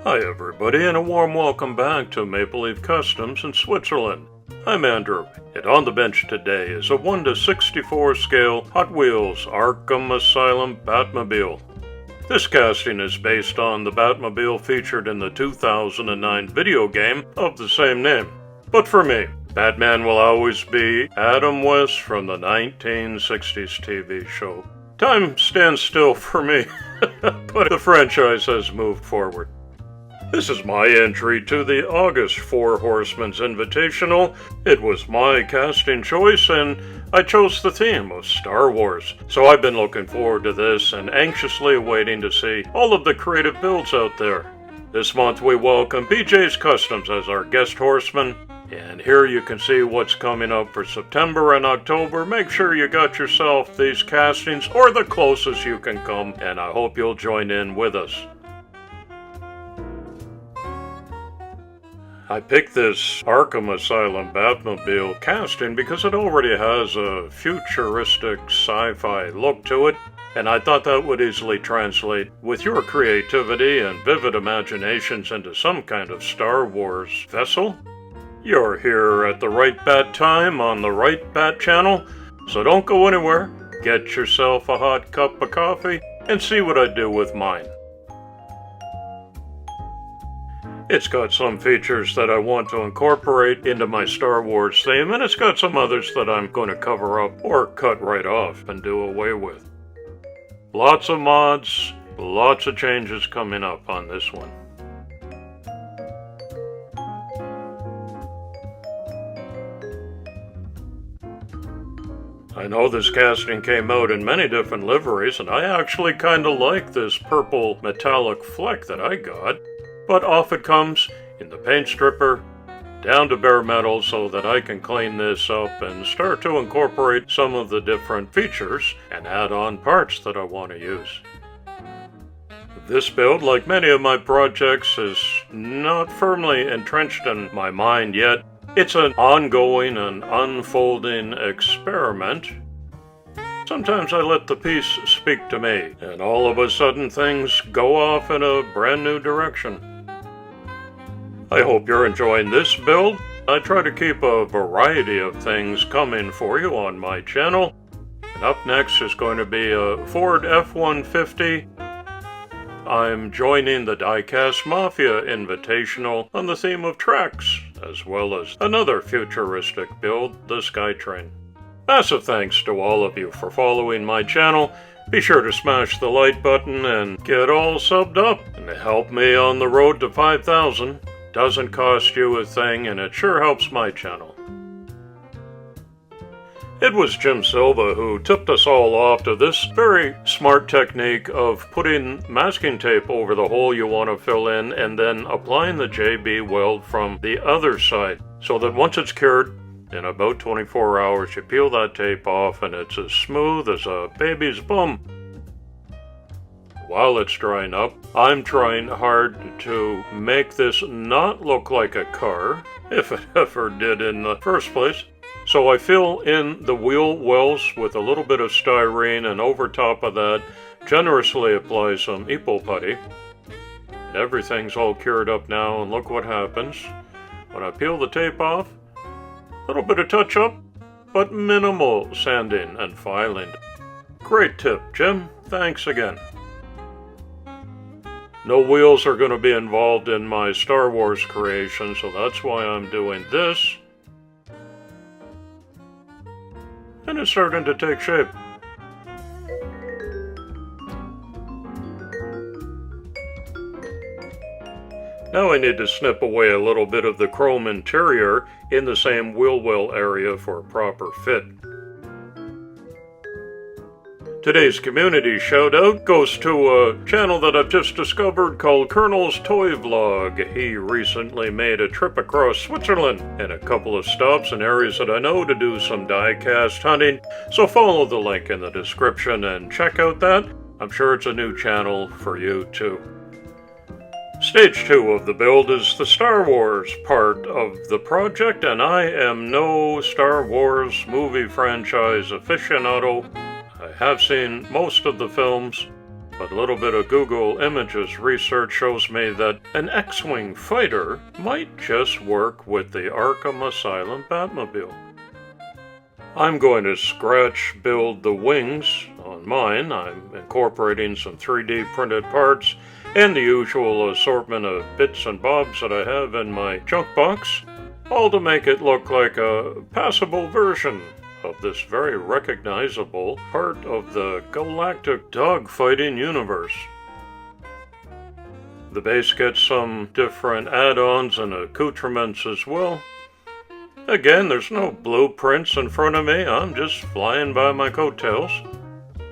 Hi everybody, and a warm welcome back to MapleLeafCustoms in Switzerland. I'm Andrew, and on the bench today is a 1:64 scale Hot Wheels Arkham Asylum Batmobile. This casting is based on the Batmobile featured in the 2009 video game of the same name. But for me, Batman will always be Adam West from the 1960s TV show. Time stands still for me, but the franchise has moved forward. This is my entry to the August Four Horsemen's invitational. It was my casting choice, and I chose the theme of Star Wars. So I've been looking forward to this and anxiously waiting to see all of the creative builds out there. This month we welcome BJ's Customs as our guest horseman. And here you can see what's coming up for September and October. Make sure you got yourself these castings or the closest you can come, and I hope you'll join in with us. I picked this Arkham Asylum Batmobile casting because it already has a futuristic sci-fi look to it, and I thought that would easily translate with your creativity and vivid imaginations into some kind of Star Wars vessel. You're here at the right bat time on the right bat channel, so don't go anywhere. Get yourself a hot cup of coffee and see what I do with mine. It's got some features that I want to incorporate into my Star Wars theme, and it's got some others that I'm going to cover up or cut right off and do away with. Lots of mods, lots of changes coming up on this one. I know this casting came out in many different liveries, and I actually kinda like this purple metallic fleck that I got. But off it comes in the paint stripper, down to bare metal so that I can clean this up and start to incorporate some of the different features and add on parts that I want to use. This build, like many of my projects, is not firmly entrenched in my mind yet. It's an ongoing and unfolding experiment. Sometimes I let the piece speak to me, and all of a sudden things go off in a brand new direction. I hope you're enjoying this build. I try to keep a variety of things coming for you on my channel. And up next is going to be a Ford F-150. I'm joining the Diecast Mafia Invitational on the theme of tracks, as well as another futuristic build, the Skytrain. Massive thanks to all of you for following my channel. Be sure to smash the like button and get all subbed up and help me on the road to 5,000. Doesn't cost you a thing, and it sure helps my channel. It was Jim Silva who tipped us all off to this very smart technique of putting masking tape over the hole you want to fill in and then applying the JB weld from the other side, so that once it's cured, in about 24 hours you peel that tape off and it's as smooth as a baby's bum. While it's drying up, I'm trying hard to make this not look like a car, if it ever did in the first place. So I fill in the wheel wells with a little bit of styrene, and over top of that, generously apply some Epo putty. And everything's all cured up now, and look what happens. When I peel the tape off, a little bit of touch-up, but minimal sanding and filing. Great tip, Jim. Thanks again. No wheels are going to be involved in my Star Wars creation, so that's why I'm doing this. And it's starting to take shape. Now I need to snip away a little bit of the chrome interior in the same wheel well area for a proper fit. Today's community shoutout goes to a channel that I've just discovered called Kernel's Toy Vlog. He recently made a trip across Switzerland and a couple of stops in areas that I know to do some die-cast hunting, so follow the link in the description and check out that. I'm sure it's a new channel for you too. Stage 2 of the build is the Star Wars part of the project, and I am no Star Wars movie franchise aficionado. I have seen most of the films, But a little bit of Google Images research shows me that an X-Wing fighter might just work with the Arkham Asylum Batmobile. I'm going to scratch build the wings on mine. I'm incorporating some 3D printed parts and the usual assortment of bits and bobs that I have in my junk box, all to make it look like a passable version of this very recognizable part of the galactic dogfighting universe. The base gets some different add-ons and accoutrements as well. Again, there's no blueprints in front of me, I'm just flying by my coattails.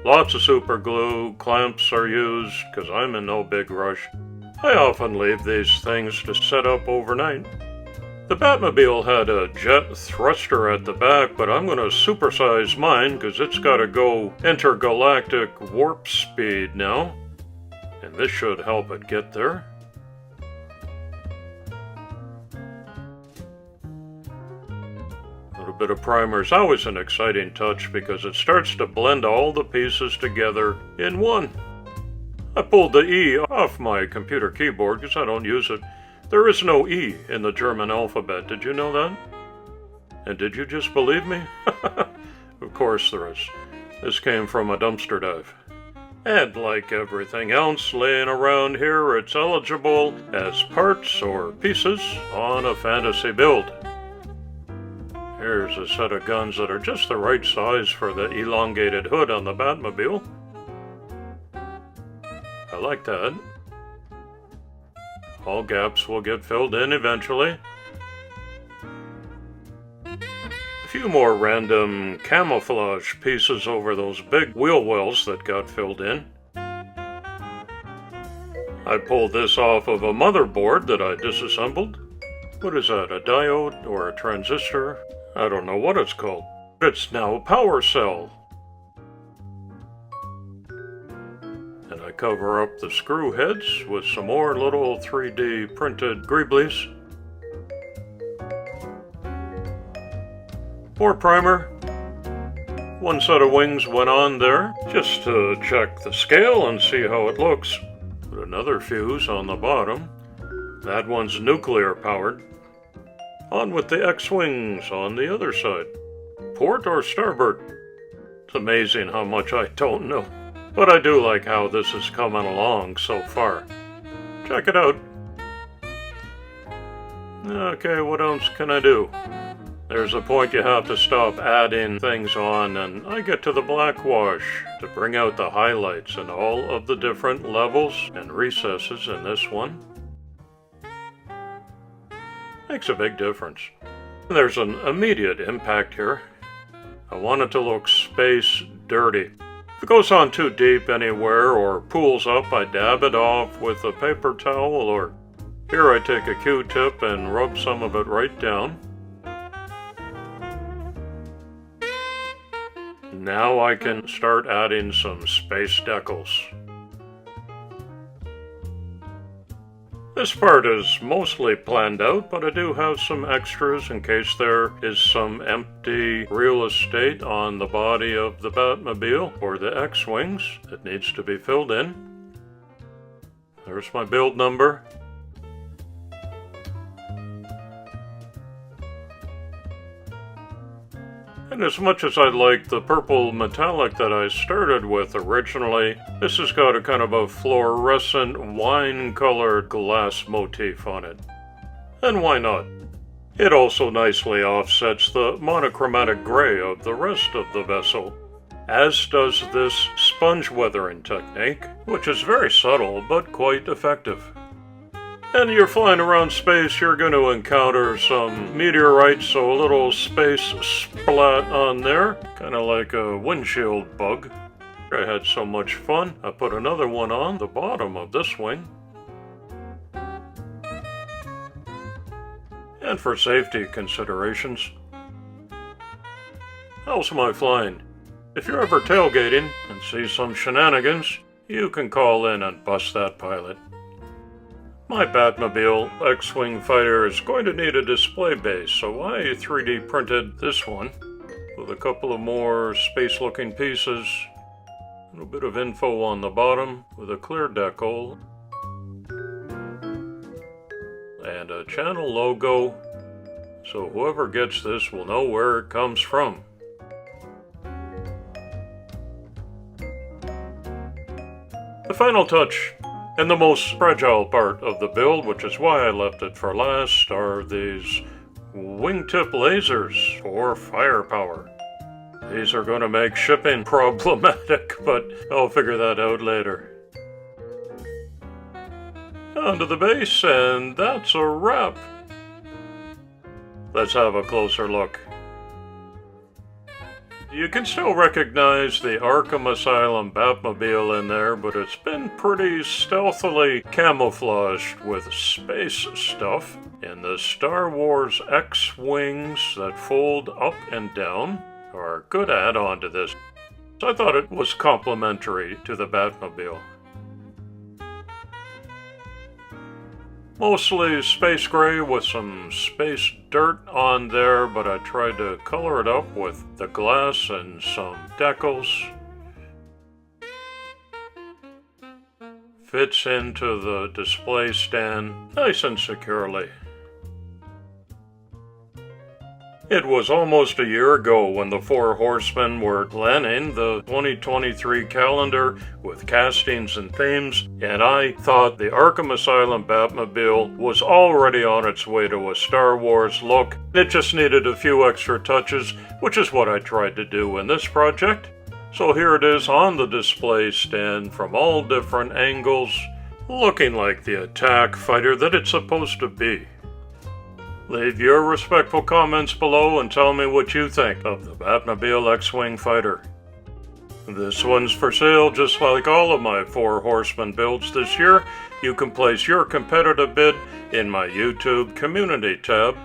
Lots of super glue, clamps are used, because I'm in no big rush. I often leave these things to set up overnight. The Batmobile had a jet thruster at the back, but I'm going to supersize mine, because it's got to go intergalactic warp speed now. And this should help it get there. A little bit of primer is always an exciting touch because it starts to blend all the pieces together in one. I pulled the E off my computer keyboard because I don't use it. There is no E in the German alphabet, did you know that? And did you just believe me? Of course there is. This came from a dumpster dive. And like everything else laying around here, it's eligible as parts or pieces on a fantasy build. Here's a set of guns that are just the right size for the elongated hood on the Batmobile. I like that. All gaps will get filled in eventually. A few more random camouflage pieces over those big wheel wells that got filled in. I pulled this off of a motherboard that I disassembled. What is that, a diode or a transistor? I don't know what it's called. It's now a power cell. And I cover up the screw heads with some more little 3D printed greeblies. More primer. One set of wings went on there, just to check the scale and see how it looks. Put another fuse on the bottom. That one's nuclear powered. On with the X-Wings on the other side. Port or starboard? It's amazing how much I don't know. But I do like how this is coming along so far. Check it out. Okay, what else can I do? There's a point you have to stop adding things on, and I get to the black wash to bring out the highlights in all of the different levels and recesses in this one. Makes a big difference. There's an immediate impact here. I want it to look space dirty. If it goes on too deep anywhere or pools up, I dab it off with a paper towel, or here I take a Q-tip and rub some of it right down. Now I can start adding some space decals. This part is mostly planned out, but I do have some extras in case there is some empty real estate on the body of the Batmobile or the X-Wings that needs to be filled in. There's my build number. And as much as I like the purple metallic that I started with originally, this has got a kind of a fluorescent wine-colored glass motif on it. And why not? It also nicely offsets the monochromatic gray of the rest of the vessel, as does this sponge weathering technique, which is very subtle but quite effective. And you're flying around space, you're going to encounter some meteorites, so a little space splat on there, kind of like a windshield bug. I had so much fun, I put another one on the bottom of this wing. And for safety considerations, how's my flying? If you're ever tailgating and see some shenanigans, you can call in and bust that pilot. My Batmobile X-Wing fighter is going to need a display base, so I 3D printed this one with a couple of more space-looking pieces. A little bit of info on the bottom with a clear decal. And a channel logo, so whoever gets this will know where it comes from. The final touch, and the most fragile part of the build, which is why I left it for last, are these wingtip lasers for firepower. These are going to make shipping problematic, but I'll figure that out later. Onto the base, and that's a wrap. Let's have a closer look. You can still recognize the Arkham Asylum Batmobile in there, but it's been pretty stealthily camouflaged with space stuff. And the Star Wars X-Wings that fold up and down are a good add-on to this. So I thought it was complementary to the Batmobile. Mostly space gray with some space dirt on there, but I tried to color it up with the glass and some decals. Fits into the display stand nice and securely. It was almost a year ago when the Four Horsemen were planning the 2023 calendar with castings and themes, and I thought the Arkham Asylum Batmobile was already on its way to a Star Wars look. It just needed a few extra touches, which is what I tried to do in this project. So here it is on the display stand from all different angles, looking like the attack fighter that it's supposed to be. Leave your respectful comments below and tell me what you think of the Batmobile X-Wing fighter. This one's for sale just like all of my Four Horsemen builds this year. You can place your competitive bid in my YouTube community tab.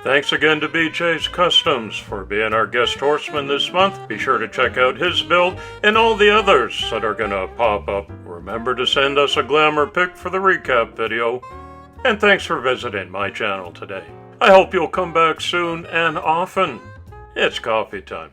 Thanks again to BJ's Customs for being our guest horseman this month. Be sure to check out his build and all the others that are gonna pop up. Remember to send us a glamour pic for the recap video. And thanks for visiting my channel today. I hope you'll come back soon and often. It's coffee time.